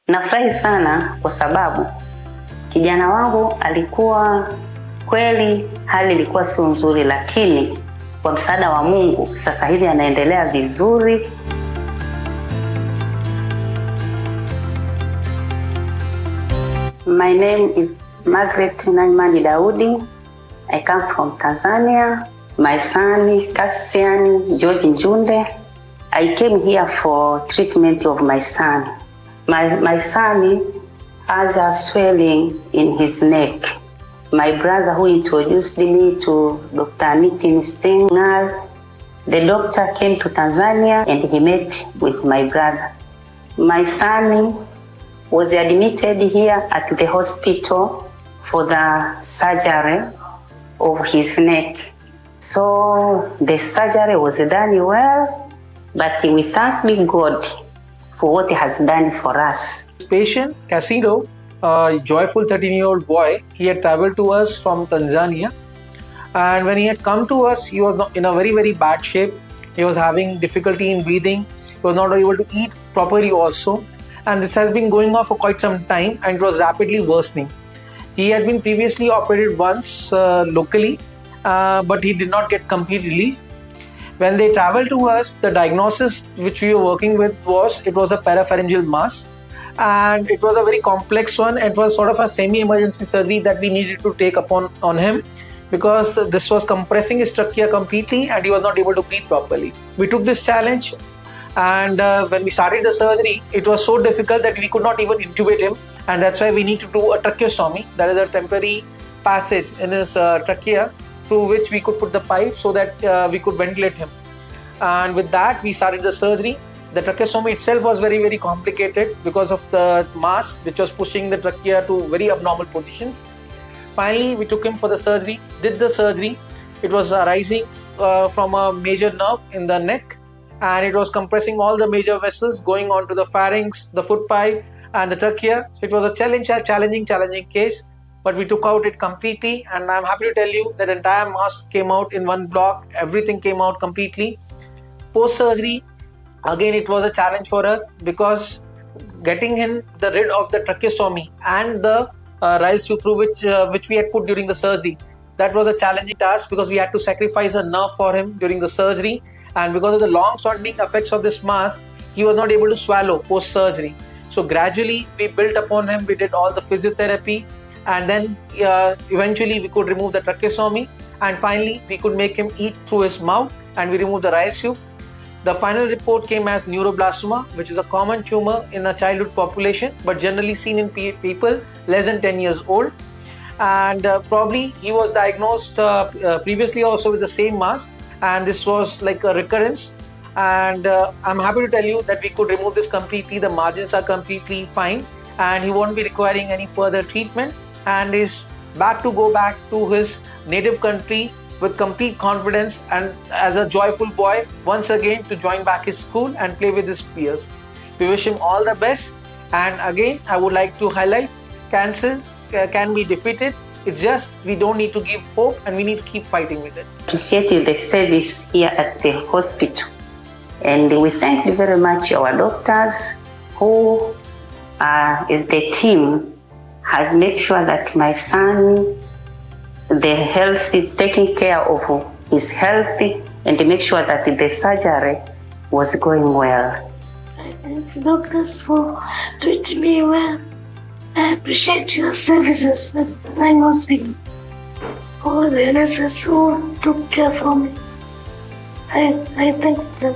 Nafurahi sana kwa sababu kijana wangu alikuwa kweli hali ilikuwa sio nzuri, lakini kwa msaada wa Mungu sasa hivi anaendelea vizuri. My name is Margaret Naimani Daudi. I come from Tanzania. My son Cassian George Njunde. I came here for treatment of my son. My son has a swelling in his neck. My brother who introduced me to Dr. Nitin Singhal, the doctor came to Tanzania and he met with my brother. My son was admitted here at the hospital for the surgery of his neck. So the surgery was done well, but we thank God for what he has done for us. Patient Cassian, a joyful 13-year-old boy, he had traveled to us from Tanzania, and when he had come to us, he was in a very bad shape. He was having difficulty in breathing. He was not able to eat properly also, and this has been going on for quite some time and it was rapidly worsening. He had been previously operated once locally, but he did not get complete relief. When they traveled to us, the diagnosis which we were working with was a parapharyngeal mass, and it was a very complex one. It was sort of a semi-emergency surgery that we needed to take on him, because this was compressing his trachea completely and he was not able to breathe properly. We took this challenge, and when we started the surgery, it was so difficult that we could not even intubate him, and that's why we need to do a tracheostomy. That is a temporary passage in his trachea through which we could put the pipe so that we could ventilate him. And with that, we started the surgery. The tracheostomy itself was very complicated because of the mass which was pushing the trachea to very abnormal positions. Finally, we took him for the surgery, did the surgery. It was arising from a major nerve in the neck, and it was compressing all the major vessels going on to the pharynx, the foot pipe and the trachea. It was a challenging case, but we took out it completely, and I'm happy to tell you that entire mass came out in one block. Everything came out completely. Post-surgery, again it was a challenge for us, because getting him rid of the tracheostomy and the rise through which we had put during the surgery, that was a challenging task, because we had to sacrifice a nerve for him during the surgery, and because of the long-standing effects of this mass, he was not able to swallow post-surgery. So gradually we built upon him. We did all the physiotherapy, and then eventually we could remove the tracheostomy, and finally we could make him eat through his mouth, and we removed the rise tube. The final report came as neuroblastoma, which is a common tumor in a childhood population, but generally seen in people less than 10 years old. And probably he was diagnosed previously also with the same mass, and this was like a recurrence. And I'm happy to tell you that we could remove this completely. The margins are completely fine, and he won't be requiring any further treatment, and is go back to his native country with complete confidence, and as a joyful boy once again to join back his school and play with his peers. We wish him all the best, and again I would like to highlight, cancer can be defeated. It's just we don't need to give hope, and we need to keep fighting with it. Appreciate the service here at the hospital, and we thank you very much our doctors who the team has made sure that my son, the health, taking care of his health, and to make sure that the surgery was going well. Thanks doctors for treating me well. I appreciate your services at my hospital. All the nurses who took care of me. I thank them.